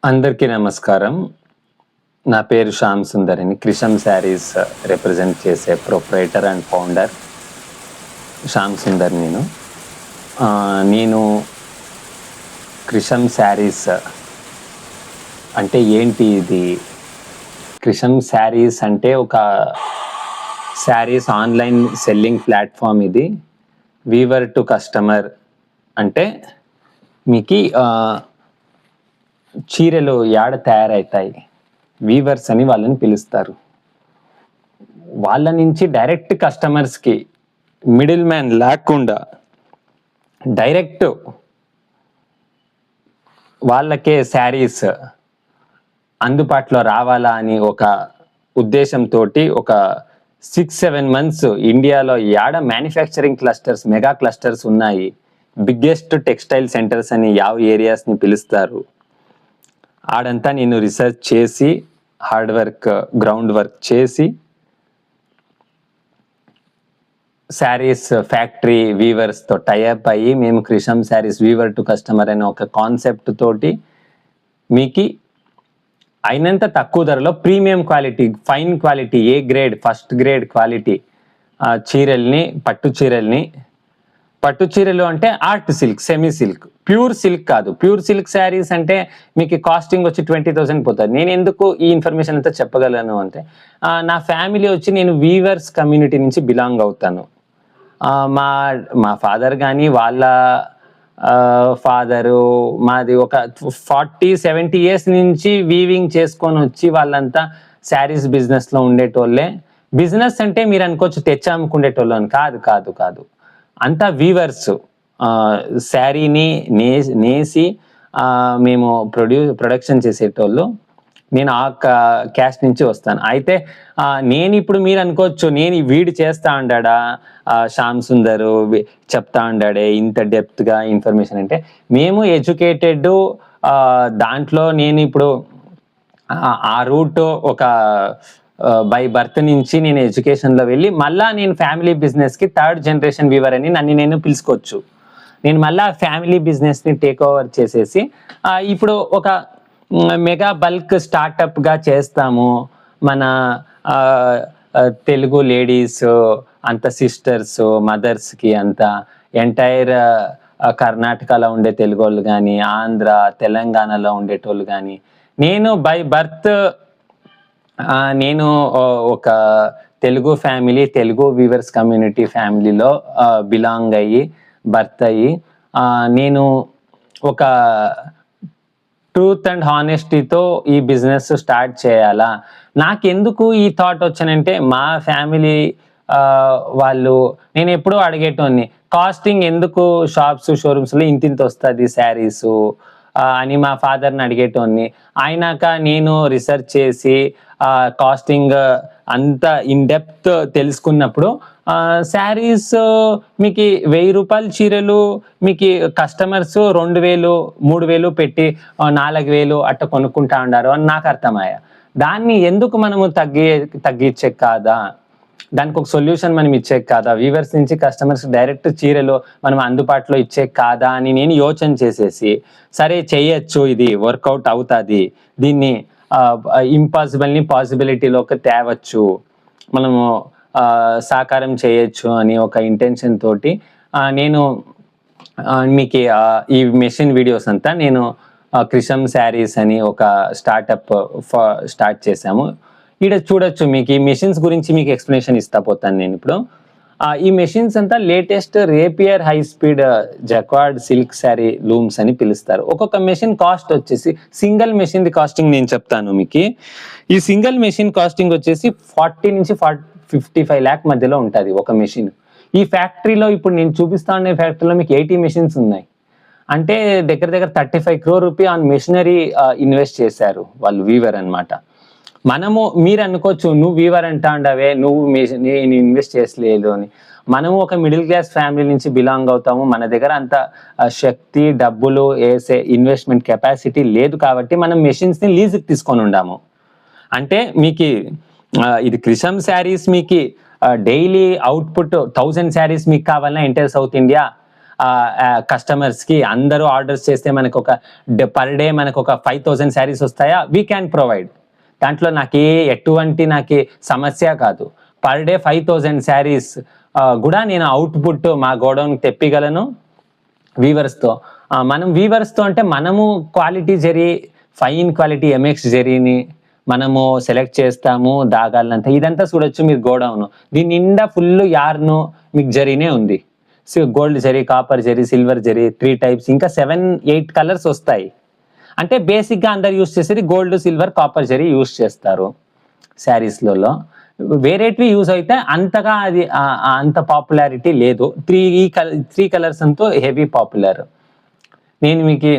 అందరికీ నమస్కారం. నా పేరు శ్యామ్ సుందర్ అని క్రిషం శారీస్ రిప్రజెంట్ చేసే proprietor and founder Shyam Sundar. నేను క్రిషం శారీస్ అంటే ఏంటి? ఇది క్రిషం శారీస్ అంటే ఒక శారీస్ ఆన్లైన్ సెల్లింగ్ ప్లాట్ఫామ్. ఇది వీవర్ టు కస్టమర్ అంటే మీకు చీరలు యాడ తయారవుతాయి, వీవర్స్ అని వాళ్ళని పిలుస్తారు. వాళ్ళ నుంచి డైరెక్ట్ కస్టమర్స్కి మిడిల్ మ్యాన్ లేకుండా డైరెక్ట్ వాళ్ళకే శారీస్ అందుబాటులో రావాలా అని ఒక ఉద్దేశంతో ఒక 6-7 months ఇండియాలో యాడ మ్యానుఫ్యాక్చరింగ్ క్లస్టర్స్, మెగా క్లస్టర్స్ ఉన్నాయి. బిగ్గెస్ట్ టెక్స్టైల్ సెంటర్స్ అని ఏరియాస్ని పిలుస్తారు. ఆడంతా నేను రీసెర్చ్ చేసి హార్డ్ వర్క్, గ్రౌండ్ వర్క్ చేసి శారీస్ ఫ్యాక్టరీ వీవర్స్తో టైఅప్ అయ్యి మేము Krisham Sarees weaver to customer అనే ఒక కాన్సెప్ట్ తోటి మీకు అయినంత తక్కువ ధరలో premium quality, fine quality, A grade, first grade quality చీరల్ని, పట్టు చీరలు అంటే art silk, semi silk, pure silk కాదు. ప్యూర్ సిల్క్ శారీస్ అంటే మీకు కాస్టింగ్ వచ్చి 20,000 పోతుంది. నేను ఎందుకు ఈ ఇన్ఫర్మేషన్ అంతా చెప్పగలను అంటే నా ఫ్యామిలీ వచ్చి నేను వీవర్స్ కమ్యూనిటీ నుంచి బిలాంగ్ అవుతాను. మా ఫాదర్ కానీ వాళ్ళ ఫాదరు, మాది ఒక 40-70 years నుంచి వీవింగ్ చేసుకొని వచ్చి వాళ్ళంతా శారీస్ బిజినెస్లో ఉండేటోళ్ళే. బిజినెస్ అంటే మీరు అనుకోవచ్చు తెచ్చాముకుండేటోళ్ళు అని. కాదు, అంతా వీవర్స్. శారీని నేసి మేము ప్రొడక్షన్ చేసేటోళ్ళు. నేను ఆ క్యాస్ట్ నుంచి వస్తాను. అయితే నేను ఇప్పుడు మీరు అనుకోవచ్చు నేను వీడు చేస్తా ఉండాడా, శ్యామ్ సుందర్ చెప్తా ఉండాడే ఇంత డెప్త్గా ఇన్ఫర్మేషన్ అంటే. మేము ఎడ్యుకేటెడ్, దాంట్లో నేను ఇప్పుడు ఆ రూట్ ఒక బై బర్త్ నుంచి నేను ఎడ్యుకేషన్లో వెళ్ళి మళ్ళా నేను ఫ్యామిలీ బిజినెస్కి 3rd generation వీవర్ అని నన్ను నేను పిలుచుకోవచ్చు. నేను మళ్ళా ఫ్యామిలీ బిజినెస్ని టేక్ ఓవర్ చేసేసి ఇప్పుడు ఒక మెగా బల్క్ స్టార్టప్గా చేస్తాము. మన తెలుగు లేడీస్ అంత సిస్టర్స్, మదర్స్కి అంతా ఎంటైర్ కర్ణాటకలో ఉండే తెలుగు వాళ్ళు కానీ, ఆంధ్ర, తెలంగాణలో ఉండేటోళ్ళు కానీ, నేను బై బర్త్ నేను ఒక Telugu family, Telugu weavers community ఫ్యామిలీలో బిలాంగ్ అయ్యి బర్త్ అయ్యి నేను ఒక ట్రూత్ అండ్ హానెస్టీతో ఈ బిజినెస్ స్టార్ట్ చేయాలా. నాకెందుకు ఈ థాట్ వచ్చానంటే మా ఫ్యామిలీ వాళ్ళు, నేను ఎప్పుడూ అడిగేటోని కాస్టింగ్ ఎందుకు షాప్స్, షోరూమ్స్లో ఇంతింత వస్తుంది శారీసు అని మా ఫాదర్ని అడిగేటోని. అయినాక నేను రీసెర్చ్ చేసి కాస్టింగ్ అంత ఇన్ డెప్త్ తెలుసుకున్నప్పుడు శారీస్ మీకు 1000 రూపాయల చీరలు మీకు కస్టమర్స్ 2,000, 3,000 పెట్టి 4,000 అట్ట కొనుక్కుంటా ఉన్నారు అని నాకు అర్థమయ్యా. దాన్ని ఎందుకు మనము తగ్గించే కాదా, దానికి ఒక సొల్యూషన్ మనం ఇచ్చే కాదా, వీవర్స్ నుంచి కస్టమర్స్ డైరెక్ట్ చీరలు మనం అందుబాటులో ఇచ్చే కాదా అని నేను యోచన చేసేసి సరే చేయొచ్చు, ఇది వర్కౌట్ అవుతుంది, దీన్ని ఇంపాసిబుల్ని పాసిబిలిటీలోకి తేవచ్చు, మనము సాకారం చేయొచ్చు అని ఒక ఇంటెన్షన్ తోటి నేను మీకు ఈ మెషిన్ వీడియోస్ అంతా నేను క్రిషం శారీస్ అని ఒక స్టార్ట్ చేసాము. ఇక్కడ చూడొచ్చు, మీకు ఈ మెషిన్స్ గురించి మీకు ఎక్స్ప్లెనేషన్ ఇస్తా పోతాను నేను ఇప్పుడు. ఈ మెషిన్స్ అంతా latest rapier high speed jacquard silk sari looms అని పిలుస్తారు. ఒక్కొక్క మెషిన్ కాస్ట్ వచ్చేసి, సింగిల్ మెషిన్ ది కాస్టింగ్ నేను చెప్తాను మీకు. ఈ సింగిల్ మెషిన్ కాస్టింగ్ వచ్చేసి 40 నుంచి 55 lakh మధ్యలో ఉంటుంది ఒక మెషిన్. ఈ ఫ్యాక్టరీలో ఇప్పుడు నేను చూపిస్తా ఉండే ఫ్యాక్టరీలో మీకు 80 మెషిన్స్ ఉన్నాయి. అంటే దగ్గర 35 crore rupee on machinery invest చేశారు వాళ్ళు, వీవర్ అనమాట. మీరు అనుకోవచ్చు నువ్వు వీవర్ అంటా ఉండవే, నేను ఇన్వెస్ట్ చేసలేదు అని. మనము ఒక మిడిల్ క్లాస్ ఫ్యామిలీ నుంచి బిలాంగ్ అవుతాము. మన దగ్గర అంత శక్తి, డబ్బులు వేసే ఇన్వెస్ట్మెంట్ కెపాసిటీ లేదు కాబట్టి మనం మెషిన్స్ని లీజుకి తీసుకొని ఉండాము. అంటే మీకు ఇది క్రిషం శారీస్ మీకు డైలీ అవుట్పుట్ 1000 శారీస్ మీకు కావాలన్నా ఎంటైర్ సౌత్ ఇండియా కస్టమర్స్కి అందరూ ఆర్డర్స్ చేస్తే మనకు ఒక పర్ డే మనకు ఒక 5,000 శారీస్ వస్తాయా, వీ క్యాన్ ప్రొవైడ్. దాంట్లో ఎటువంటి సమస్య కాదు. పర్ డే 5,000 శారీస్ కూడా నేను అవుట్పుట్ మా గోడౌన్కి తెప్పిగలను వీవర్స్తో. మనం వీవర్స్తో అంటే మనము quality zari, fine quality MX జరీని మనము సెలెక్ట్ చేస్తాము. దాగాలంతా ఇదంతా చూడొచ్చు మీరు గోడౌన్. దీని నిండా ఫుల్ యార్ను మీకు జరీనే ఉంది. Gold zari, copper zari, silver zari 3 types, ఇంకా 7-8 కలర్స్ వస్తాయి. అంటే బేసిక్గా అందరు యూస్ చేసేది gold, silver, copper zari use చేస్తారు శారీస్లలో. వేరేటివి యూజ్ అయితే అంతగా అది అంత పాపులారిటీ లేదు. 3 కలర్స్ అంతా హెవీ పాపులర్. నేను మీకు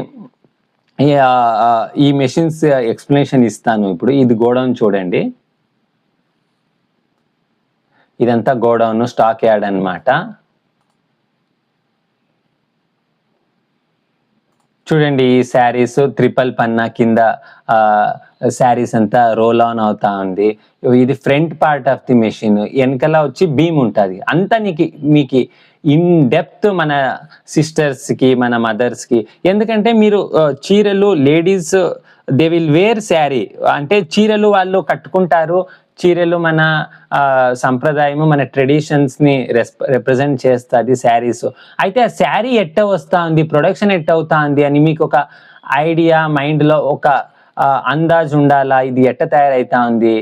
ఈ మెషిన్స్ ఎక్స్ప్లెనేషన్ ఇస్తాను. ఇప్పుడు ఇది గోడౌన్ చూడండి, ఇదంతా గోడౌన్ స్టాక్ యార్డ్ అన్నమాట. చూడండి ఈ శారీస్ ట్రిపుల్ పన్నా కింద శారీస్ అంతా రోల్ ఆన్ అవుతా ఉంది. ఇది front part of the machine, వెనకాల వచ్చి బీమ్ ఉంటుంది. అంతా మీకు ఇన్ డెప్త్ మన సిస్టర్స్కి, మన మదర్స్కి. ఎందుకంటే మీరు చీరలు ladies they will wear sari, అంటే చీరలు వాళ్ళు కట్టుకుంటారు. చీరలు మన సంప్రదాయము, మన ట్రెడిషన్స్ని రిప్రజెంట్ చేస్తుంది శారీస్. అయితే ఆ శారీ ఎట్ట వస్తూ ఉంది, ప్రొడక్షన్ ఎట్ట అవుతా ఉంది అని మీకు ఒక ఐడియా మైండ్లో ఒక అందాజ్ ఉండాలా. ఇది ఎట్ట తయారైతా ఉంది.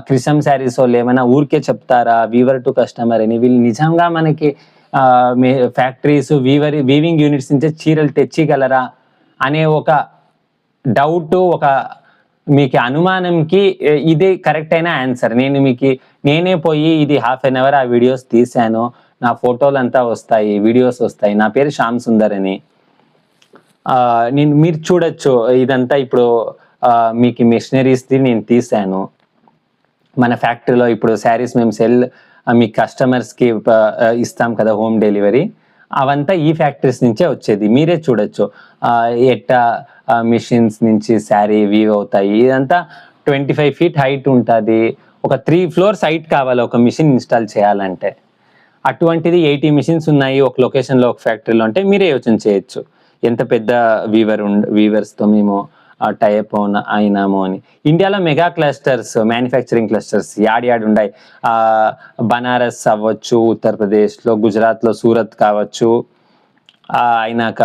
క్రిసం శారీస్ వాళ్ళు ఏమైనా ఊరికే చెప్తారా వీవర్ టు కస్టమర్ అని? వీళ్ళు నిజంగా మనకి ఫ్యాక్టరీస్, వీవింగ్ యూనిట్స్ నుంచి చీరలు తెచ్చిగలరా అనే ఒక డౌట్, ఒక మీకు అనుమానంకి ఇదే కరెక్ట్ అయిన ఆన్సర్. నేనే పోయి ఇది ½ an hour ఆ వీడియోస్ తీశాను. నా ఫోటోలు అంతా వస్తాయి, వీడియోస్ వస్తాయి. నా పేరు శ్యామ్ సుందర్ అని. మీరు చూడొచ్చు. ఇదంతా ఇప్పుడు మీకు మిషనరీస్ది నేను తీశాను. మన ఫ్యాక్టరీలో ఇప్పుడు శారీస్ మేము మీ కస్టమర్స్కి ఇస్తాం కదా, హోమ్ డెలివరీ. అవంతా ఈ ఫ్యాక్టరీస్ నుంచే వచ్చేది. మీరే చూడొచ్చు ఎట్టా మిషన్స్ నుంచి శారీ వీవ్ అవుతాయి. ఇదంతా 25 feet హైట్ ఉంటుంది. ఒక 3 floors హైట్ కావాలి ఒక మిషన్ ఇన్స్టాల్ చేయాలంటే. అటువంటిది 80 మిషన్స్ ఉన్నాయి ఒక లొకేషన్లో, ఒక ఫ్యాక్టరీలో. అంటే మీరే యోచన చేయొచ్చు ఎంత పెద్ద వీవర్స్తో మేము టైప్ అయినాము అని. ఇండియాలో mega clusters, manufacturing clusters add ఉన్నాయి. బనారస్ అవ్వచ్చు, ఉత్తరప్రదేశ్లో, గుజరాత్లో సూరత్ కావచ్చు, అయినాక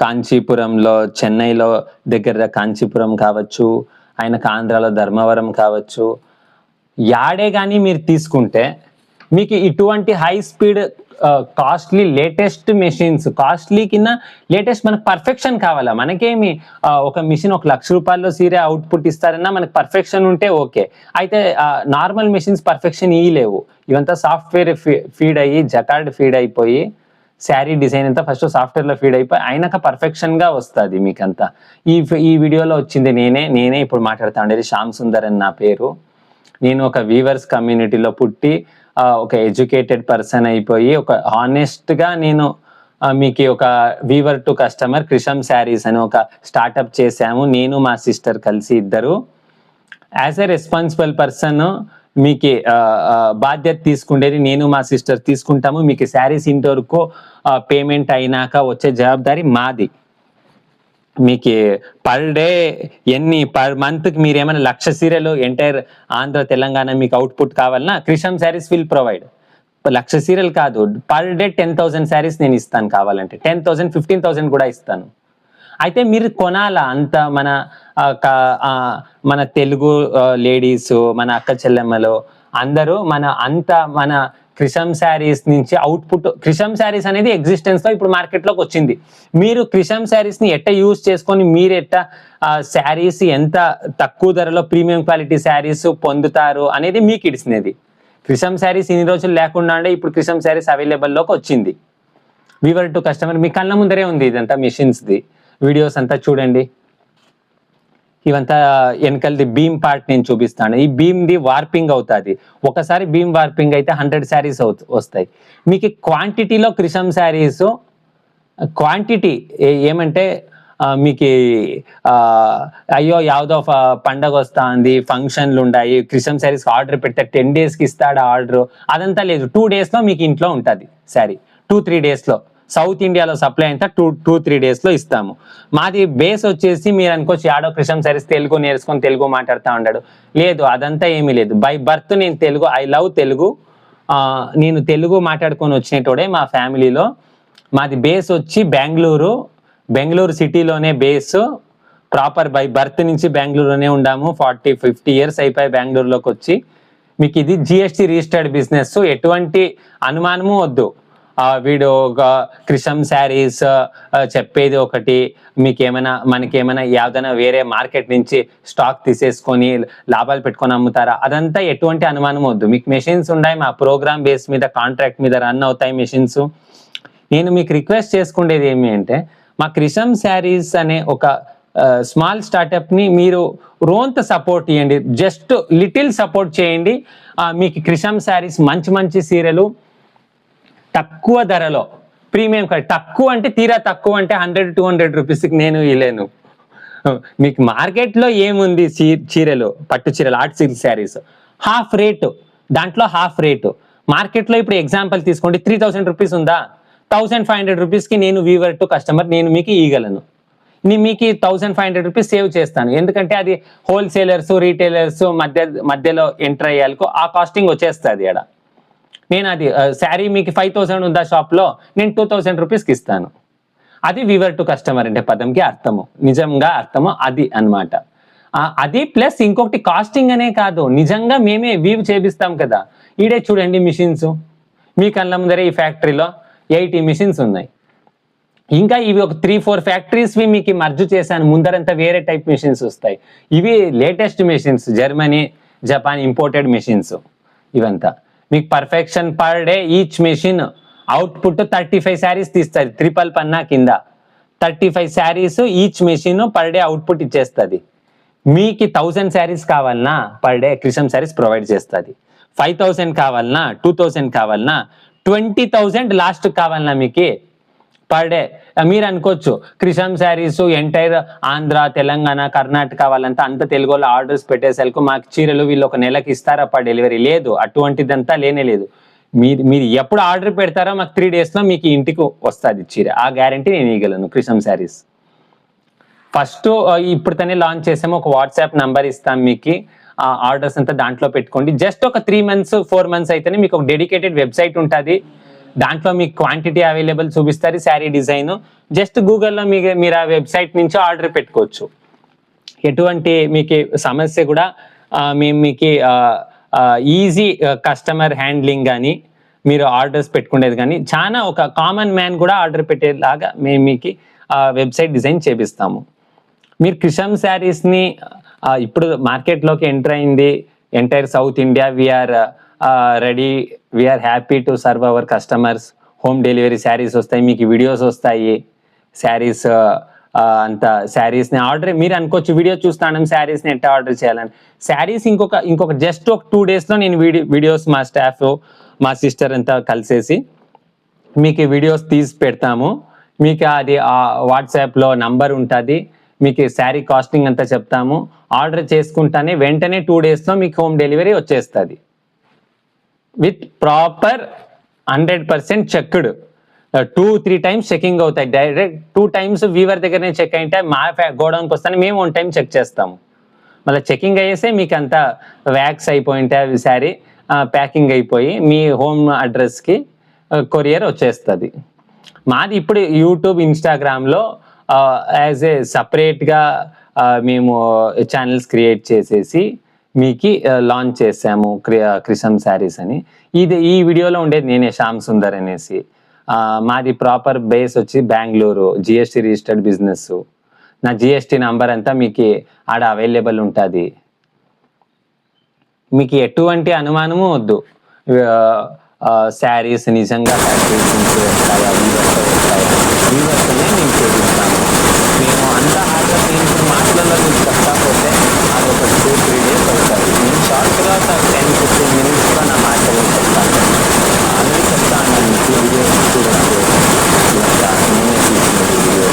కాంచీపురంలో, చెన్నైలో దగ్గర కాంచీపురం కావచ్చు, ఆయనకు ఆంధ్రాలో ధర్మవరం కావచ్చు. యాడే కానీ మీరు తీసుకుంటే మీకు ఇటువంటి high speed costly latest machines, costly కింద లేటెస్ట్ మనకు పర్ఫెక్షన్ కావాలా. మనకేమి ఒక మిషన్ 1 లక్ష రూపాయల్లో సీరే అవుట్పుట్ ఇస్తారన్నా మనకు పర్ఫెక్షన్ ఉంటే ఓకే. అయితే నార్మల్ మెషిన్స్ పర్ఫెక్షన్ ఇవ్వలేవు. ఇవంతా సాఫ్ట్వేర్ ఫీడ్ అయ్యి, జకార్డ్ ఫీడ్ అయిపోయి, శారీ డిజైన్ అంతా ఫస్ట్ సాఫ్ట్వేర్లో ఫీడ్ అయిపోయి అయినాక పర్ఫెక్షన్గా వస్తుంది మీకంతా. ఈ వీడియోలో వచ్చింది నేనే ఇప్పుడు మాట్లాడుతా ఉండేది. శ్యామ్ సుందర్ అని నా పేరు. నేను ఒక వీవర్స్ కమ్యూనిటీలో పుట్టి ఒక ఎడ్యుకేటెడ్ పర్సన్ అయిపోయి ఒక హానెస్ట్గా నేను మీకు ఒక Weaver to customer Krisham saris అని ఒక స్టార్టప్ చేశాము. నేను మా సిస్టర్ కలిసి ఇద్దరు. యాజ్ ఎ రెస్పాన్సిబుల్ పర్సన్ మీకు బాధ్యత తీసుకుండేది నేను మా సిస్టర్ తీసుకుంటాము. మీకు శారీస్ ఇంటి వరకు పేమెంట్ అయినాక వచ్చే జవాబారి మాది. మీకు పర్ డే పర్ మంత్కి మీరు ఏమైనా 1,00,000 సీరియలు ఎంటైర్ ఆంధ్ర తెలంగాణ మీకు అవుట్పుట్ కావాలన్నా క్రిషం శారీస్ విల్ ప్రొవైడ్. 1,00,000 సీరియల్ కాదు, పర్ డే 10,000 శారీస్ నేను ఇస్తాను. కావాలంటే 10,000, 15,000 కూడా ఇస్తాను. అయితే మీరు కొనాలా అంత మన తెలుగు లేడీస్, మన అక్క చెల్లెమ్మలు అందరూ మన క్రిషం శారీస్ నుంచి అవుట్పుట్. క్రిషం శారీస్ అనేది ఎగ్జిస్టెన్స్లో ఇప్పుడు మార్కెట్లోకి వచ్చింది. మీరు క్రిషం శారీస్ని ఎట్ట యూజ్ చేసుకొని మీరు ఎట్ట శారీస్ ఎంత తక్కువ ధరలో ప్రీమియం క్వాలిటీ శారీస్ పొందుతారు అనేది మీకు ఇడిసినది. క్రిషం శారీస్ ఇన్ని రోజులు లేకుండా ఉండే ఇప్పుడు క్రిషం శారీస్ అవైలబుల్లోకి వచ్చింది. వీవర్ టు కస్టమర్ మీ కళ్ళ ముందరే ఉంది. ఇదంతా మిషన్స్ది వీడియోస్ అంతా చూడండి. ఇవంతా వెనకలది బీమ్ పార్ట్ నేను చూపిస్తాను. ఈ బీమ్ది వార్పింగ్ అవుతుంది. ఒకసారి బీమ్ వార్పింగ్ అయితే 100 శారీస్ వస్తాయి. మీకు క్వాంటిటీలో క్రిషం శారీస్ క్వాంటిటీ ఏమంటే మీకు అయ్యో యావదో పండగ వస్తా ఉంది, ఫంక్షన్లు ఉన్నాయి, క్రిషం శారీస్కి ఆర్డర్ పెడితే 10 daysకి ఇస్తాడు ఆర్డర్, అదంతా లేదు. 2 daysలో మీకు ఇంట్లో ఉంటుంది శారీ. 2-3 డేస్లో. సౌత్ ఇండియాలో సప్లై అంతా 2-3 డేస్లో ఇస్తాము. మాది బేస్ వచ్చేసి మీరు అనుకోవచ్చు యాడో కృష్ణం సారీస్ తెలుగు నేర్చుకొని తెలుగు మాట్లాడుతూ ఉన్నాడు. లేదు, అదంతా ఏమీ లేదు. బై బర్త్ నేను తెలుగు, ఐ లవ్ తెలుగు. నేను తెలుగు మాట్లాడుకొని వచ్చినటోడే మా ఫ్యామిలీలో. మాది బేస్ వచ్చి బెంగళూరు సిటీలోనే బేస్. ప్రాపర్ బై బర్త్ నుంచి బెంగళూరులోనే ఉండాము. 40-50 ఇయర్స్ అయిపోయి బెంగళూరులోకి వచ్చి. మీకు ఇది జిఎస్టీ రిజిస్టర్డ్ బిజినెస్, ఎటువంటి అనుమానము వద్దు. వీడు కృషం శారీస్ చెప్పేది ఒకటి, మనకేమైనా ఏదైనా వేరే మార్కెట్ నుంచి స్టాక్ తీసేసుకొని లాభాలు పెట్టుకొని అమ్ముతారా, అదంతా ఎటువంటి అనుమానం వద్దు. మీకు మెషిన్స్ ఉన్నాయి, మా ప్రోగ్రామ్ బేస్ మీద కాంట్రాక్ట్ మీద రన్ అవుతాయి మెషిన్స్. నేను మీకు రిక్వెస్ట్ చేసుకునేది ఏమి అంటే, మా కృషం శారీస్ అనే ఒక స్మాల్ స్టార్టప్ని మీరు రోంత సపోర్ట్ ఇవ్వండి, జస్ట్ లిటిల్ సపోర్ట్ చేయండి. మీకు కృషం శారీస్ మంచి సీరలు తక్కువ ధరలో, ప్రీమియం తక్కువ అంటే తీరా తక్కువ అంటే 100-200 రూపీస్కి నేను ఇవ్వలేను. మీకు మార్కెట్లో ఏముంది, చీరలు, పట్టు చీరలు, art silk saris half rate, దాంట్లో హాఫ్ రేటు. మార్కెట్లో ఇప్పుడు ఎగ్జాంపుల్ తీసుకోండి, 3000 రూపీస్ ఉందా, 1500 రూపీస్కి నేను వీవర్ టు కస్టమర్ నేను మీకు ఇవ్వగలను. నేను మీకు 1500 రూపీస్ సేవ్ చేస్తాను. ఎందుకంటే అది హోల్సేలర్స్, రీటైలర్స్ మధ్యలో ఎంటర్ అయ్యాలకు ఆ కాస్టింగ్ వచ్చేస్తుంది. అక్కడ నేను అది శారీ మీకు 5000 ఉందా షాప్లో, నేను 2000 రూపీస్కి ఇస్తాను. అది వీవర్ టు కస్టమర్ అంటే పదంకి అర్థము, నిజంగా అర్థము అది అన్నమాట. అది ప్లస్ ఇంకొకటి కాస్టింగ్ అనే కాదు, నిజంగా మేమే వీవ్ చేపిస్తాం కదా. ఈడే చూడండి మిషన్స్, మీ కళ్ళ ముందరే ఈ ఫ్యాక్టరీలో 80 మిషన్స్ ఉన్నాయి. ఇంకా ఇవి ఒక 3-4 ఫ్యాక్టరీస్వి మీకు మర్జ్ చేశాను. ముందరంతా వేరే టైప్ మిషన్స్ వస్తాయి. ఇవి latest machines, Germany, Japan imported machines. ఇవంతా మీకు perfection per day each machine output 35 saris తీస్తుంది. ట్రిపుల్ పన్నా కింద 35 saris each machine per day output ఇచ్చేస్తుంది. మీకు 1000 శారీస్ కావాలన్నా per day Krishna saris provide చేస్తుంది. 5000 కావాలన్నా, 2000 కావాలన్నా, 20,000 లాస్ట్ కావాలన్నా మీకు పర్ డే. మీరు అనుకోవచ్చు కృషం శారీస్ ఎంటైర్ ఆంధ్ర, తెలంగాణ, కర్ణాటక వాళ్ళంతా అంత తెలుగులో ఆర్డర్స్ పెట్టేసరికి మాకు చీరలు వీళ్ళు ఒక నెలకి ఇస్తారా పర్ డెలివరీ, లేదు, అటువంటిదంతా లేనే లేదు. మీరు ఎప్పుడు ఆర్డర్ పెడతారో మాకు 3 డేస్లో మీకు ఇంటికి వస్తుంది చీర, ఆ గ్యారంటీ నేను ఇవ్వగలను. కృషం శారీస్ ఫస్ట్ ఇప్పుడు తనే లాంచ్ చేసాము. ఒక వాట్సాప్ నంబర్ ఇస్తాం మీకు, ఆర్డర్స్ అంతా దాంట్లో పెట్టుకోండి. జస్ట్ ఒక 3 months 4 months అయితేనే మీకు ఒక డెడికేటెడ్ వెబ్సైట్ ఉంటుంది. దాంట్లో మీకు క్వాంటిటీ అవైలబుల్ చూపిస్తారు, శారీ డిజైన్. జస్ట్ గూగుల్లో మీరు ఆ వెబ్సైట్ నుంచి ఆర్డర్ పెట్టుకోవచ్చు. ఎటువంటి మీకు సమస్య కూడా మేము మీకు ఈజీ కస్టమర్ హ్యాండ్లింగ్ కానీ, మీరు ఆర్డర్స్ పెట్టుకునేది కానీ, చాలా ఒక కామన్ మ్యాన్ కూడా ఆర్డర్ పెట్టేలాగా మేము మీకు వెబ్సైట్ డిజైన్ చేపిస్తాము. మీరు కృషం శారీస్ని ఇప్పుడు మార్కెట్లోకి ఎంటర్ అయింది, entire south India we're ready, we're happy to serve our customers. Home delivery saris వస్తాయి, మీకు వీడియోస్ వస్తాయి. శారీస్ అంత శారీస్ని ఆర్డర్ మీరు అనుకోవచ్చు, వీడియో చూస్తాను శారీస్ని ఎట్లా ఆర్డర్ చేయాలని. శారీస్ ఇంకొక జస్ట్ ఒక 2 daysలో నేను వీడియోస్ మా స్టాఫ్, మా సిస్టర్ అంతా కలిసేసి మీకు వీడియోస్ తీసి పెడతాము. మీకు అది వాట్సాప్లో నంబర్ ఉంటుంది, మీకు శారీ కాస్టింగ్ అంతా చెప్తాము. ఆర్డర్ చేసుకుంటానే వెంటనే 2 daysలో మీకు హోమ్ డెలివరీ వచ్చేస్తుంది with proper 100% checked. 2-3 times checking అవుతాయి. డైరెక్ట్ 2 times వీవర్ దగ్గరనే చెక్ అయితే మా గోడౌన్కి వస్తానే మేము 1 time చెక్ చేస్తాము. మళ్ళీ చెకింగ్ అయ్యేసే మీకు అంతా వ్యాక్స్ అయిపోయి ఉంటే అవి శారీ ప్యాకింగ్ అయిపోయి మీ హోమ్ అడ్రస్కి కొరియర్ వచ్చేస్తుంది. మాది ఇప్పుడు యూట్యూబ్, ఇన్స్టాగ్రామ్లో యాజ్ ఏ సపరేట్గా మేము ఛానల్స్ క్రియేట్ చేసేసి మీకు లాంచ్ చేసాము కృషం శారీస్ అని. ఈ వీడియోలో ఉండేది నేనే, శ్యామ్ సుందర్ అనేసి. మాది ప్రాపర్ బేస్ వచ్చి బెంగళూరు, జిఎస్టీ రిజిస్టర్డ్ బిజినెస్. నా జిఎస్టీ నంబర్ అంతా మీకు ఆడ అవైలబుల్ ఉంటుంది. మీకు ఎటువంటి అనుమానము వద్దు. శారీస్ నిజంగా ఫ్యాక్టరీస్ నుంచి వస్తాయా, వీవర్స్తోనే మేము చేపిస్తాము. మేము అంతా ఆర్డర్ నేను మాటలలో మీకు చెప్పకపోతే అది ఒక 2-3 days అవుతుంది. నేను షార్ట్గా ఒక 10-15 minutesలో నా మాటలు చెప్తాను. అలాగే చెప్తాను మీకు వీడియోస్ చూడండి. నేనే తీసిన వీడియో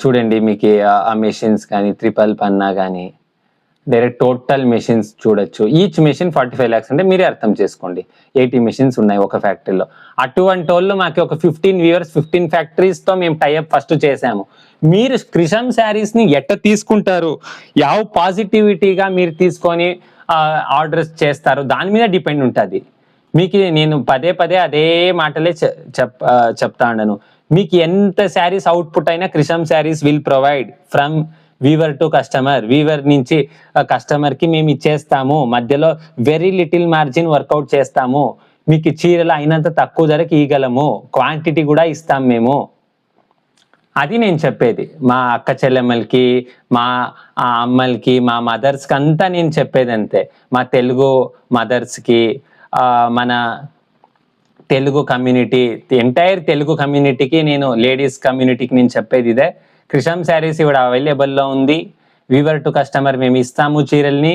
చూడండి. మీకు ఆ మెషిన్స్ కానీ, ట్రిపుల్ పన్నా కానీ, డైరెక్ట్ టోటల్ మెషిన్స్ చూడొచ్చు. ఈచ్ మెషిన్ 45 lakhs అంటే మీరే అర్థం చేసుకోండి. 80 మెషిన్స్ ఉన్నాయి ఒక ఫ్యాక్టరీలో. అటువంటి వాళ్ళు మాకు ఒక 15 వ్యూవర్స్ 15 ఫ్యాక్టరీస్తో మేము టైఅప్ ఫస్ట్ చేసాము. మీరు క్రిషం శారీస్ని ఎట్ట తీసుకుంటారు, ಯಾವ పాజిటివిటీగా మీరు తీసుకొని ఆర్డర్స్ చేస్తారు దాని మీద డిపెండ్ ఉంటుంది. మీకు నేను పదే పదే అదే మాటలే చెప్తా ఉన్నాను. మీకు ఎంత శారీస్ అవుట్పుట్ అయినా Krisham Sarees will provide from weaver to customer. Weaver నుంచి కస్టమర్కి మేము ఇచ్చేస్తాము. మధ్యలో వెరీ లిటిల్ మార్జిన్ వర్కౌట్ చేస్తాము. మీకు చీరలు అయినంత తక్కువ ధరకి ఇవ్వగలము. క్వాంటిటీ కూడా ఇస్తాం మేము. అది నేను చెప్పేది మా అక్క చెల్లెమ్మలకి, మా అమ్మలకి, మా మదర్స్కి అంతా నేను చెప్పేది అంతే. మా తెలుగు మదర్స్కి, మన తెలుగు కమ్యూనిటీ, ఎంటైర్ తెలుగు కమ్యూనిటీకి, నేను లేడీస్ కమ్యూనిటీకి నేను చెప్పేది ఇదే. క్రిషం శారీస్ ఇవిడ అవైలబుల్లో ఉంది. వీవర్ టు కస్టమర్ మేము ఇస్తాము చీరల్ని.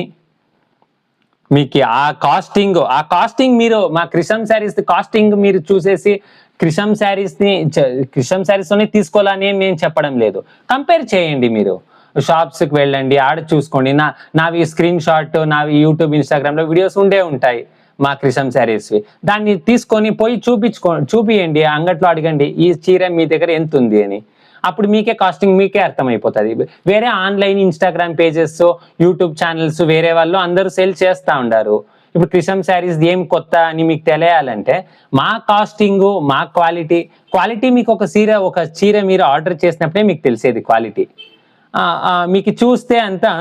మీకు ఆ కాస్టింగ్ మీరు మా క్రిషం శారీస్ కాస్టింగ్ మీరు చూసేసి క్రిషం శారీస్తోనే తీసుకోవాలని నేను చెప్పడం లేదు. కంపేర్ చేయండి. మీరు షాప్స్కి వెళ్ళండి, ఆడ చూసుకోండి. నావి స్క్రీన్ షాట్, నావి యూట్యూబ్ ఇన్స్టాగ్రామ్లో వీడియోస్ ఉంటాయి మా క్రిషం శారీస్వి. దాన్ని తీసుకొని పోయి చూపియండి, అంగట్లో అడగండి ఈ చీర మీ దగ్గర ఎంత ఉంది అని. అప్పుడు మీకే కాస్టింగ్ మీకే అర్థమైపోతుంది. వేరే online Instagram pages, YouTube channels వేరే వాళ్ళు అందరూ సేల్ చేస్తూ ఉండారు. ఇప్పుడు క్రిషం శారీస్ ఏం కొత్త అని మీకు తెలియాలంటే మా కాస్టింగ్, మా క్వాలిటీ మీకు ఒక చీర మీరు ఆర్డర్ చేసినప్పుడే మీకు తెలిసేది క్వాలిటీ. మీకు చూస్తే అంతా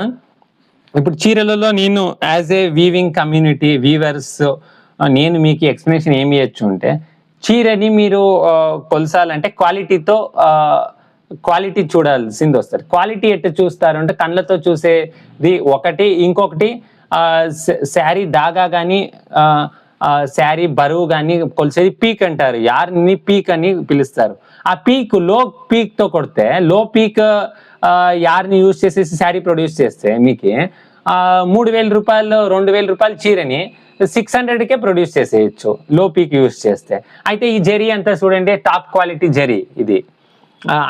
ఇప్పుడు చీరలలో నేను as a weaving community weavers నేను మీకు ఎక్స్ప్లెనేషన్ ఏమి ఇవ్వచ్చు అంటే, చీరని మీరు కొలసాలంటే క్వాలిటీ చూడాల్సింది వస్తుంది. క్వాలిటీ ఎట్లా చూస్తారు అంటే కళ్ళతో చూసేది ఒకటి, ఇంకొకటి శారీ దాగా కానీ శారీ బరువు కానీ కొలిసేది పీక్ అంటారు. యార్ని పీక్ అని పిలుస్తారు. ఆ లో పీక్తో కొడితే, లో పీక్ యార్ని యూజ్ చేసేసి శారీ ప్రొడ్యూస్ చేస్తే మీకు 3,000 రూపాయలు 2,000 రూపాయల చీరని 600కే ప్రొడ్యూస్ చేసేయచ్చు లో పీక్ యూజ్ చేస్తే. అయితే ఈ జరీ అంతా చూడండి, టాప్ క్వాలిటీ జరీ. ఇది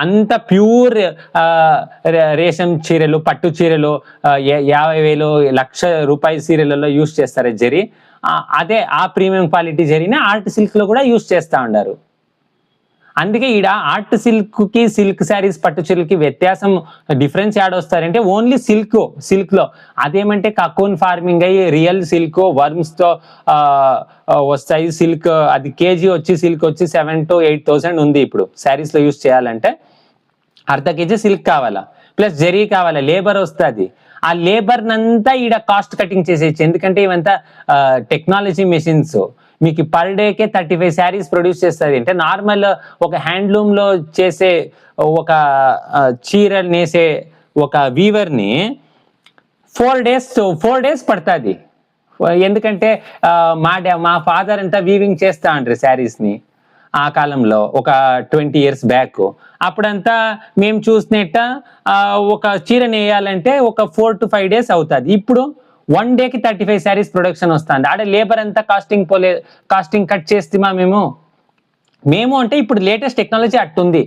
అంత ప్యూర్ రేషం చీరలు, పట్టు చీరలు 50,000 1,00,000 రూపాయల చీరలలో యూజ్ చేస్తారు జరీ. అదే ఆ ప్రీమియం క్వాలిటీ జరీని ఆర్ట్ సిల్క్లో కూడా యూజ్ చేస్తూ ఉన్నారు. అందుకే ఈడ ఆర్ట్ సిల్క్కి సిల్క్ శారీస్ పట్టు చీరలకి వ్యత్యాసం, డిఫరెన్స్ యాడ్ వస్తారంటే ఓన్లీ సిల్క్లో. అదేమంటే కకూన్ ఫార్మింగ్ అయ్యి రియల్ సిల్క్ వర్మ్స్తో వస్తాయి. సిల్క్ అది కేజీ వచ్చి సిల్క్ వచ్చి 7,000 to 8,000 ఉంది ఇప్పుడు శారీస్లో యూజ్ చేయాలంటే. అర్ధ కేజీ సిల్క్ కావాలా, ప్లస్ జరీ కావాలా, లేబర్ వస్తుంది. ఆ లేబర్నంతా ఈడ కాస్ట్ కటింగ్ చేసేయచ్చు. ఎందుకంటే ఇవంతా టెక్నాలజీ మెషిన్స్. మీకు పర్ డేకే 35 శారీస్ ప్రొడ్యూస్ చేస్తుంది. అంటే నార్మల్ ఒక హ్యాండ్లూమ్లో చేసే ఒక చీర నేసే ఒక వీవర్ని 4 days పడుతుంది. ఎందుకంటే మా ఫాదర్ అంతా వీవింగ్ చేస్తా ఉంటారు శారీస్ని ఆ కాలంలో, ఒక 20 years బ్యాక్. అప్పుడంతా మేము చూసినట్ట ఒక చీర నేయాలంటే ఒక 4 to 5 days అవుతుంది. ఇప్పుడు 1 dayకి 35 శారీస్ ప్రొడక్షన్ వస్తుంది. ఆడ లేబర్ అంతా కాస్టింగ్ కట్ చేస్తామా మేము అంటే ఇప్పుడు లేటెస్ట్ టెక్నాలజీ అట్టుంది.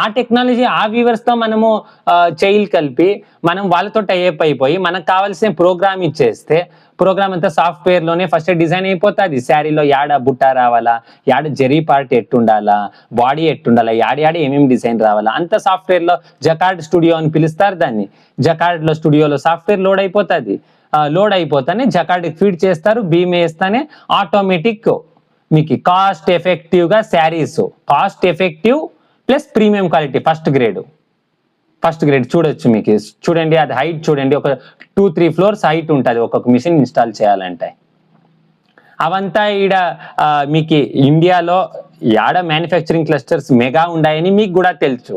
ఆ టెక్నాలజీ ఆ వీవర్స్తో మనము చైల్ కలిపి మనం వాళ్ళతో టైఅప్ అయిపోయి మనకు కావాల్సిన ప్రోగ్రామ్ ఇచ్చేస్తే, ప్రోగ్రామ్ అంతా సాఫ్ట్వేర్లోనే ఫస్ట్ డిజైన్ అయిపోతుంది. శారీలో యాడ బుట్ట రావాలా, యాడ జరీ పార్ట్ ఎట్టుండాలా, బాడీ ఎట్టుండాలా, యాడ ఏమేమి డిజైన్ రావాలా అంత సాఫ్ట్వేర్లో జకార్డ్ స్టూడియో అని పిలుస్తారు దాన్ని. జకార్డ్లో స్టూడియోలో సాఫ్ట్వేర్ లోడ్ అయిపోతానే జకార్డ్కి ఫీడ్ చేస్తారు. బీమ్ వేస్తానే ఆటోమేటిక్ మీకు కాస్ట్ ఎఫెక్టివ్గా saris, cost effective plus premium quality first grade చూడొచ్చు. మీకు చూడండి, అది హైట్ చూడండి, ఒక 2-3 floors హైట్ ఉంటుంది ఒక్కొక్క మిషన్ ఇన్స్టాల్ చేయాలంటే. అవంతా ఈడ మీకు ఇండియాలో యాడ మ్యానుఫ్యాక్చరింగ్ క్లస్టర్స్ మెగా ఉన్నాయని మీకు కూడా తెలుసు.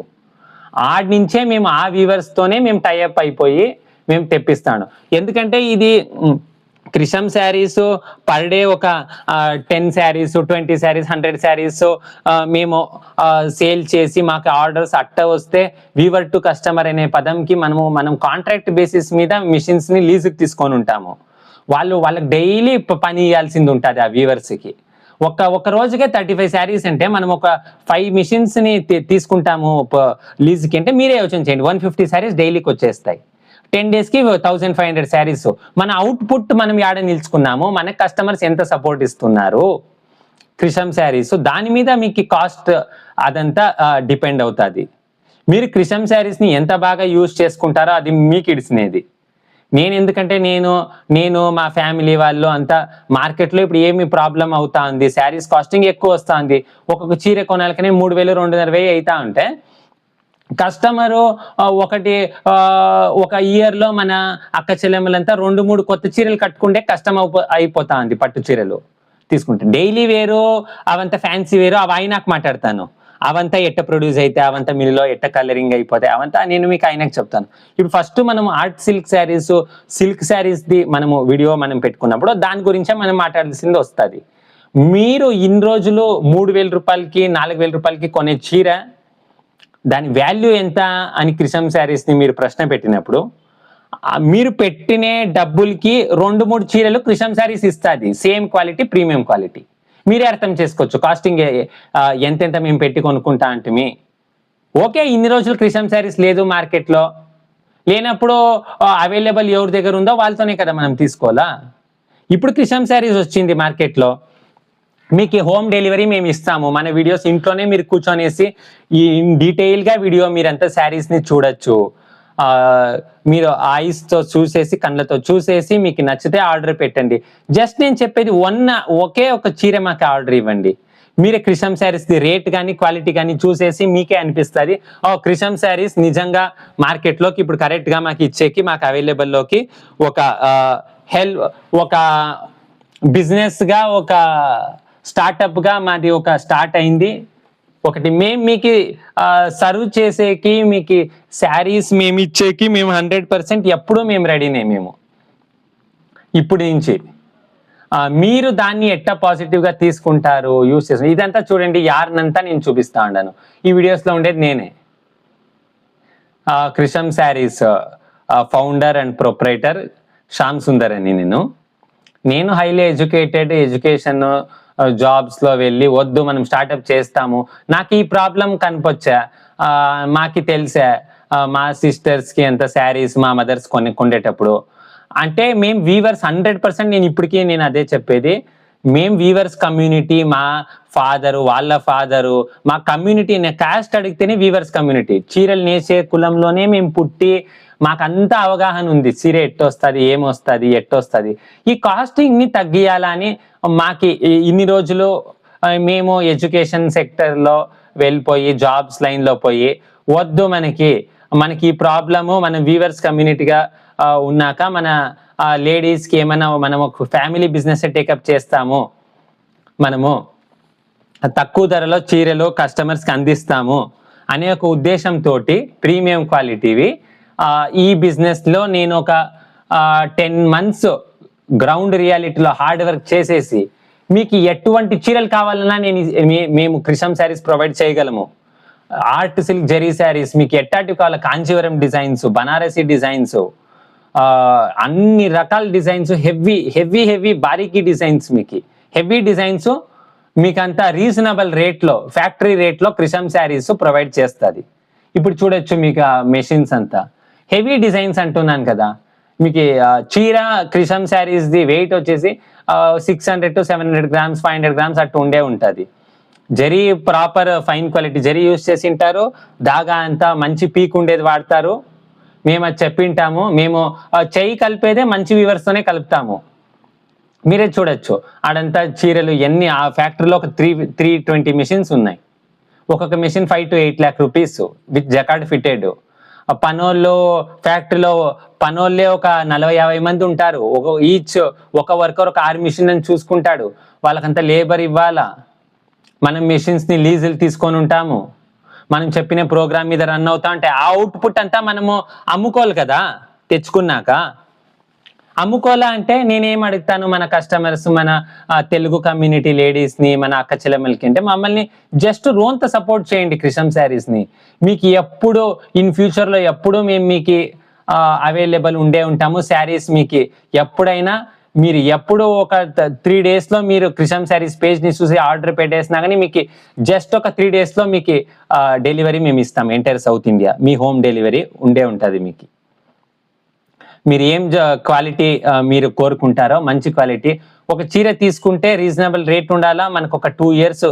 ఆడి నుంచే మేము ఆ వీవర్స్తోనే మేము టైఅప్ అయిపోయి మేము తెప్పిస్తాను. ఎందుకంటే ఇది క్రిషం శారీస్ పర్ డే ఒక 10 శారీస్ 20 శారీస్ 100 శారీస్ మేము సేల్ చేసి మాకు ఆర్డర్స్ అట్ట వస్తే వీవర్ టు కస్టమర్ అనే పదంకి మనం కాంట్రాక్ట్ బేసిస్ మీద మిషన్స్ని లీజుకి తీసుకొని ఉంటాము. వాళ్ళకి డైలీ పని ఇవ్వాల్సింది ఉంటుంది ఆ వీవర్స్కి. ఒక రోజుకే 35 శారీస్ అంటే మనం ఒక 5 మిషన్స్ని తీసుకుంటాము లీజుకి అంటే మీరే యోచన చేయండి, 150 శారీస్ డైలీకి వచ్చేస్తాయి. 10 daysకి 1500 శారీస్. మన అవుట్పుట్ మనం యాడ నిలుచుకున్నాము, మన కస్టమర్స్ ఎంత సపోర్ట్ ఇస్తున్నారు క్రిషం శారీస్, దాని మీద మీకు కాస్ట్ అదంతా డిపెండ్ అవుతుంది. మీరు క్రిషం శారీస్ని ఎంత బాగా యూజ్ చేసుకుంటారో అది మీకు ఇడిసినది. ఎందుకంటే నేను మా ఫ్యామిలీ వాళ్ళు అంతా మార్కెట్లో ఇప్పుడు ఏమి ప్రాబ్లం అవుతా ఉంది, శారీస్ కాస్టింగ్ ఎక్కువ వస్తుంది. ఒక్కొక్క చీర కొనాలకనే 3000 2500 అవుతా ఉంటే కస్టమరు ఒక ఇయర్లో మన అక్క చెల్లెమ్మలంతా 2-3 కొత్త చీరలు కట్టుకుంటే కష్టం అయిపోతా ఉంది. పట్టు చీరలు తీసుకుంటే డైలీ వేరు అవంతా ఫ్యాన్సీ వేరు అవి అయినాక మాట్లాడతాను. అవంతా ఎట్ట ప్రొడ్యూస్ అయితే అవంతా మిల్లో ఎట్ట కలరింగ్ అయిపోతాయి అవంతా నేను మీకు అయినాక చెప్తాను. ఇప్పుడు ఫస్ట్ మనం ఆర్ట్ సిల్క్ శారీస్ది మనము వీడియో మనం పెట్టుకున్నప్పుడు దాని గురించే మనం మాట్లాడాల్సింది వస్తుంది. మీరు ఇన్ని రోజులు 3000 రూపాయలకి 4000 రూపాయలకి కొనే చీర దాని వాల్యూ ఎంత అని క్రిషం శారీస్ని మీరు ప్రశ్న పెట్టినప్పుడు మీరు పెట్టిన డబ్బులకి 2-3 చీరలు క్రిషం శారీస్ ఇస్తుంది. Same quality, premium quality. మీరే అర్థం చేసుకోవచ్చు కాస్టింగ్ ఎంతెంత మేము పెట్టి కొనుక్కుంటా అంటే ఓకే. ఇన్ని రోజులు క్రిషం శారీస్ లేదు మార్కెట్లో, లేనప్పుడు అవైలబుల్ ఎవరి దగ్గర ఉందో వాళ్ళతోనే కదా మనం తీసుకోవాలా. ఇప్పుడు క్రిషం శారీస్ వచ్చింది మార్కెట్లో, మీకు హోమ్ డెలివరీ మేము ఇస్తాము. మన వీడియోస్ ఇంట్లోనే మీరు కూర్చొనేసి డీటెయిల్గా వీడియో మీరంతా శారీస్ని చూడొచ్చు. మీరు ఐస్తో చూసేసి కళ్ళతో చూసేసి మీకు నచ్చితే ఆర్డర్ పెట్టండి. జస్ట్ నేను చెప్పేది ఒకే ఒక చీర మాకు ఆర్డర్ ఇవ్వండి. మీరే క్రిషం శారీస్ది రేట్ కానీ క్వాలిటీ కానీ చూసేసి మీకే అనిపిస్తుంది క్రిషం శారీస్ నిజంగా మార్కెట్లోకి ఇప్పుడు కరెక్ట్గా మాకు ఇచ్చేకి మాకు అవైలబుల్లోకి ఒక బిజినెస్గా ఒక స్టార్టప్గా మాది ఒక స్టార్ట్ అయింది. ఒకటి మేము మీకు సర్వ్ చేసేకి మీకు శారీస్ మేము ఇచ్చేకి మేము 100% ఎప్పుడూ మేము రెడీనే. మేము ఇప్పుడు నుంచి మీరు దాన్ని ఎట్లా పాజిటివ్గా తీసుకుంటారు యూస్ చేస్తారు ఇదంతా చూడండి. యార్నంతా నేను చూపిస్తా ఉన్నాను. ఈ వీడియోస్లో ఉండేది నేనే. Krisham Sarees founder and proprietor Shyam Sundar అని నేను హైలీ ఎడ్యుకేషన్ జాబ్స్లో వెళ్ళి వద్దు మనం స్టార్టప్ చేస్తాము, నాకు ఈ ప్రాబ్లం కనిపొచ్చా, మాకు తెలిసా మా సిస్టర్స్కి ఎంత శారీస్ మా మదర్స్ కొండేటప్పుడు అంటే మేము వీవర్స్ 100% నేను అదే చెప్పేది. మేము వీవర్స్ కమ్యూనిటీ, మా ఫాదరు వాళ్ళ ఫాదరు మా కమ్యూనిటీ కాస్ట్ అడిగితేనే వీవర్స్ కమ్యూనిటీ. చీరలు నేసే కులంలోనే మేము పుట్టి మాకంతా అవగాహన ఉంది. చీర ఎట్టొస్తుంది, ఏమొస్తుంది, ఎట్టొస్తుంది. ఈ కాస్టింగ్ని తగ్గియాలని మాకి ఇన్ని రోజులు మేము ఎడ్యుకేషన్ సెక్టర్లో వెళ్ళిపోయి జాబ్స్ లైన్లో పోయి వద్దు మనకి ఈ ప్రాబ్లము మనం వీవర్స్ కమ్యూనిటీగా ఉన్నాక మన లేడీస్కి ఏమైనా మనం ఒక ఫ్యామిలీ బిజినెస్ టేకప్ చేస్తాము, మనము తక్కువ ధరలో చీరలు కస్టమర్స్కి అందిస్తాము అనే ఒక ఉద్దేశంతో ప్రీమియం క్వాలిటీవి ఈ బిజినెస్లో నేను ఒక 10 months గ్రౌండ్ రియాలిటీలో హార్డ్ వర్క్ చేసేసి మీకు ఎటువంటి చీరలు కావాలన్నా మేము క్రిషం శారీస్ ప్రొవైడ్ చేయగలము. ఆర్ట్ సిల్క్ జరీ శారీస్ మీకు ఎట్టాటివి కావాలి, కాంచీవరం డిజైన్స్, బనారసి డిజైన్స్, అన్ని రకాల డిజైన్స్, హెవీ బారీకీ డిజైన్స్, మీకు హెవీ డిజైన్స్ మీకంతా రీజనబుల్ రేట్లో ఫ్యాక్టరీ రేట్లో క్రిషం శారీస్ ప్రొవైడ్ చేస్తుంది. ఇప్పుడు చూడొచ్చు మీకు మెషిన్స్ అంతా హెవీ డిజైన్స్ అంటున్నాను కదా. మీకు చీర క్రిషం శారీస్ది వెయిట్ వచ్చేసి 600 to 700 grams 500 grams అట్టు ఉంటుంది. Zari proper fine quality zari use చేసి ఉంటారు. దాగా అంతా మంచి పీక్ ఉండేది వాడతారు. మేము అది చెప్పింటాము. మేము చెయ్యి కలిపేదే మంచి వీవర్స్తోనే కలుపుతాము. మీరే చూడొచ్చు ఆడంతా చీరలు ఎన్ని ఆ ఫ్యాక్టరీలో ఒక 320 మెషిన్స్ ఉన్నాయి. ఒక్కొక్క machine 5 to 8 lakh rupees with jacquard fitted. పనోళ్ళు ఫ్యాక్టరీలో పనోళ్ళే ఒక 40-50 మంది ఉంటారు. ఒక వర్కర్ ఒక 6 మిషన్ అని చూసుకుంటాడు. వాళ్ళకంతా లేబర్ ఇవ్వాలా. మనం మెషిన్స్ని లీజులు తీసుకొని ఉంటాము. మనం చెప్పిన ప్రోగ్రామ్ మీద రన్ అవుతా ఉంటే ఆ అవుట్పుట్ అంతా మనము అమ్ముకోవాలి కదా. తెచ్చుకున్నాక అమ్ముకోవాలా అంటే నేనేం అడుగుతాను మన కస్టమర్స్, మన తెలుగు కమ్యూనిటీ లేడీస్ని, మన అక్క చెల్లెమ్మలకి అంటే మమ్మల్ని జస్ట్ రోంత సపోర్ట్ చేయండి క్రిషం శారీస్ని. మీకు ఎప్పుడు ఇన్ ఫ్యూచర్లో ఎప్పుడు మేము మీకు అవైలబుల్ ఉంటాము. శారీస్ మీకు ఎప్పుడైనా మీరు ఎప్పుడు ఒక 3 daysలో మీరు క్రిషం శారీస్ పేజ్ని చూసి ఆర్డర్ పెట్టేసినా కానీ మీకు జస్ట్ ఒక 3 daysలో మీకు డెలివరీ మేము ఇస్తాం. ఎంటైర్ సౌత్ ఇండియా మీ హోమ్ డెలివరీ ఉంటుంది మీకు. మీరు ఏం క్వాలిటీ మీరు కోరుకుంటారో మంచి క్వాలిటీ. ఒక చీర తీసుకుంటే రీజనబుల్ రేట్ ఉండాలా, మనకు ఒక 2 years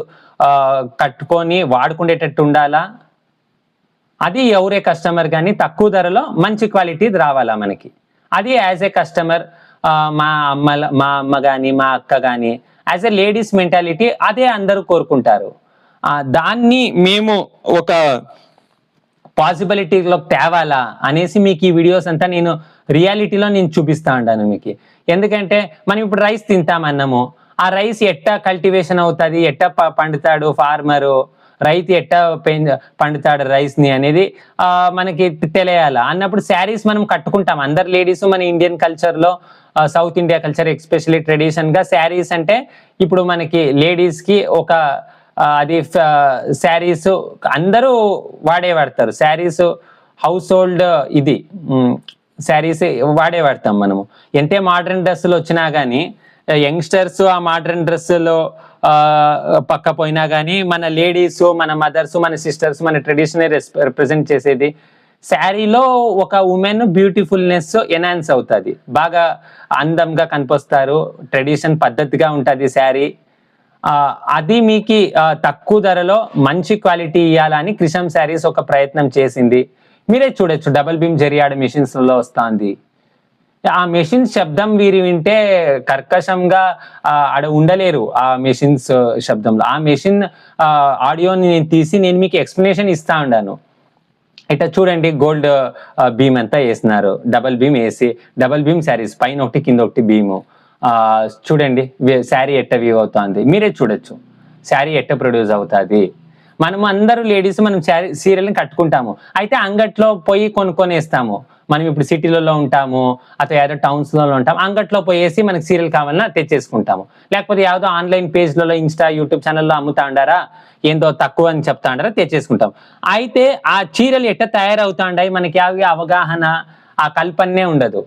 కట్టుకొని వాడుకునేటట్టు ఉండాలా, అది ఎవరే కస్టమర్ కానీ తక్కువ ధరలో మంచి క్వాలిటీ రావాలా మనకి. అది యాజ్ ఏ కస్టమర్ మా అమ్మ కానీ మా అక్క కానీ యాజ్ ఎ లేడీస్ మెంటాలిటీ అదే అందరూ కోరుకుంటారు. దాన్ని మేము ఒక పాసిబిలిటీలోకి తేవాలా అనేసి మీకు ఈ వీడియోస్ అంతా నేను రియాలిటీలో నేను చూపిస్తా ఉంటాను మీకు. ఎందుకంటే మనం ఇప్పుడు రైస్ తింటామన్నాము, ఆ రైస్ ఎట్టా కల్టివేషన్ అవుతుంది, ఎట్టా పండుతాడు ఫార్మరు, రైతు ఎట్టా పండుతాడు రైస్ని అనేది మనకి తెలియాలి. అన్నప్పుడు శారీస్ మనం కట్టుకుంటాం అందరు లేడీస్. మన ఇండియన్ కల్చర్లో, సౌత్ ఇండియా కల్చర్ ఎస్పెషల్లీ ట్రెడిషన్గా శారీస్ అంటే ఇప్పుడు మనకి లేడీస్కి ఒక అది శారీస్ అందరూ వాడతారు. శారీస్ హౌస్ హోల్డ్ ఇది శారీస్ వాడతాం మనము. ఎంతే మోడర్న్ డ్రెస్సులు వచ్చినా కానీ యంగ్స్టర్స్ ఆ మోడర్న్ డ్రెస్సులో పక్క పోయినా కానీ మన లేడీస్, మన మదర్స్, మన సిస్టర్స్ మన ట్రెడిషన్ రిప్రజెంట్ చేసేది శారీలో. ఒక ఉమెన్ బ్యూటిఫుల్నెస్ ఎన్హాన్స్ అవుతుంది, బాగా అందంగా కనిపిస్తారు, ట్రెడిషన్ పద్ధతిగా ఉంటుంది శారీ. అది మీకు తక్కువ ధరలో మంచి క్వాలిటీ ఇవ్వాలని క్రిషం శారీస్ ఒక ప్రయత్నం చేసింది. మీరే చూడొచ్చు, డబుల్ బీమ్ జరియాడ మిషన్స్లో వస్తుంది. ఆ మెషిన్స్ శబ్దం వీరి వింటే కర్కశంగా ఆడ ఉండలేరు ఆ మెషిన్స్ శబ్దంలో. ఆ మెషిన్ ఆడియోని నేను తీసి నేను మీకు ఎక్స్ప్లెనేషన్ ఇస్తా ఉన్నాను. ఇట్లా చూడండి, గోల్డ్ బీమ్ అంతా వేసినారు, డబల్ బీమ్ వేసి డబల్ బీమ్ శారీస్ పైన ఒకటి కింద ఒకటి బీము. చూడండి శారీ ఎట్ట వ్యూ అవుతుంది, మీరే చూడొచ్చు శారీ ఎట్ట ప్రొడ్యూస్ అవుతుంది. మనం అందరూ లేడీస్ మనం సీరియల్ని కట్టుకుంటాము, అయితే అంగట్లో పోయి కొనుక్కొనేస్తాము. మనం ఇప్పుడు సిటీలలో ఉంటాము అథవా ఏదో టౌన్స్లలో ఉంటాము, అంగట్లో పోయేసి మనకి సీరియల్ కావాలన్నా తెచ్చేసుకుంటాము. లేకపోతే ఏదో ఆన్లైన్ పేజ్లలో ఇన్స్టా యూట్యూబ్ ఛానల్లో అమ్ముతా ఉండారా, ఏందో తక్కువ అని చెప్తా ఉండారా, తెచ్చేసుకుంటాం. అయితే ఆ చీరలు ఎట్ట తయారవుతాయి మనకి అవి అవగాహన, ఆ కల్పనే ఉండదు.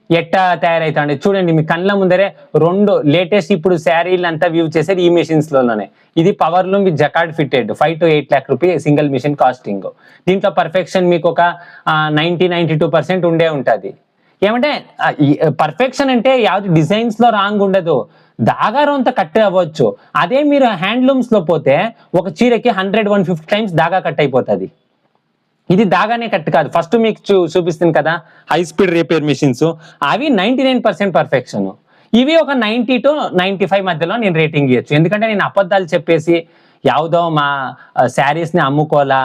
ఎట్టా తయారవుతాండి చూడండి, మీ కళ్ళ ముందరే 2 లేటెస్ట్ ఇప్పుడు శారీలు అంతా వ్యూ చేసేది ఈ మెషిన్స్ లోనే. ఇది power loom with jacquard fitted 5 to 8 lakh rupee single machine costing. దీంట్లో పర్ఫెక్షన్ మీకు ఒక 90-92% ఉండే ఉంటుంది. ఏమంటే పర్ఫెక్షన్ అంటే యావది డిజైన్స్ లో రాంగ్ ఉండదు, దాగారం అంతా కట్ అవ్వచ్చు. అదే మీరు హ్యాండ్లూమ్స్ లో పోతే ఒక చీరకి 100-150 times దాగా కట్ అయిపోతుంది. ఇది దాగానే కట్ కాదు. ఫస్ట్ మీకు చూపిస్తుంది కదా హై స్పీడ్ రిపేర్ మిషన్స్, అవి 99% పర్ఫెక్షన్. ఇవి ఒక 90 to 95 మధ్యలో నేను రేటింగ్ ఇవ్వచ్చు. ఎందుకంటే నేను అబద్ధాలు చెప్పేసి యావదో మా శారీస్ని అమ్ముకోవాలా,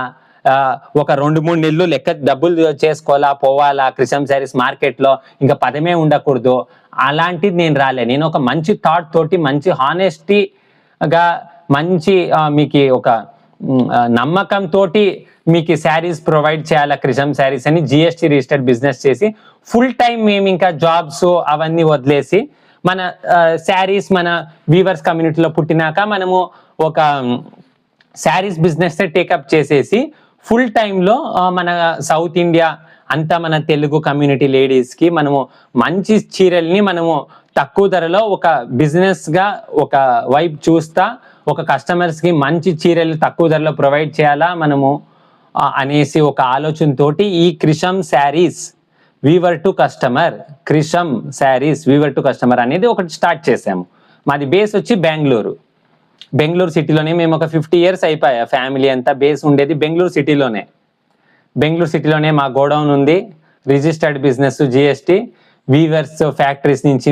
ఒక 2-3 నెలలు లెక్క డబ్బులు చేసుకోవాలా, పోవాలా క్రిషం శారీస్ మార్కెట్లో, ఇంకా పదమే ఉండకూడదు, అలాంటిది నేను రాలే. నేను ఒక మంచి థాట్ తోటి, మంచి హానెస్టీగా, మంచి మీకు ఒక నమ్మకం తోటి మీకు శారీస్ ప్రొవైడ్ చేయాలా క్రిషం శారీస్ అని జిఎస్టీ రిజిస్టర్డ్ బిజినెస్ చేసి ఫుల్ టైం మేము ఇంకా జాబ్స్ అవన్నీ వదిలేసి మన శారీస్ మన వీవర్స్ కమ్యూనిటీలో పుట్టినాక మనము ఒక శారీస్ బిజినెస్ టేకప్ చేసేసి ఫుల్ టైంలో మన సౌత్ ఇండియా అంతా మన తెలుగు కమ్యూనిటీ లేడీస్కి మనము మంచి చీరల్ని మనము తక్కువ ధరలో ఒక బిజినెస్గా ఒక వైపు చూస్తా, ఒక కస్టమర్స్కి మంచి చీరలు తక్కువ ధరలో ప్రొవైడ్ చేయాలా మనము అనేసి ఒక ఆలోచనతోటి ఈ Krisham Sarees weaver to customer, Krisham Sarees weaver to customer అనేది ఒకటి స్టార్ట్ చేసాము. మాది బేస్ వచ్చి బెంగళూరు సిటీలోనే. మేము ఒక 50 years అయిపోయా, ఫ్యామిలీ అంతా బేస్ ఉండేది బెంగళూరు సిటీలోనే. మా గోడౌన్ ఉంది, registered business, GST, weavers factories నుంచి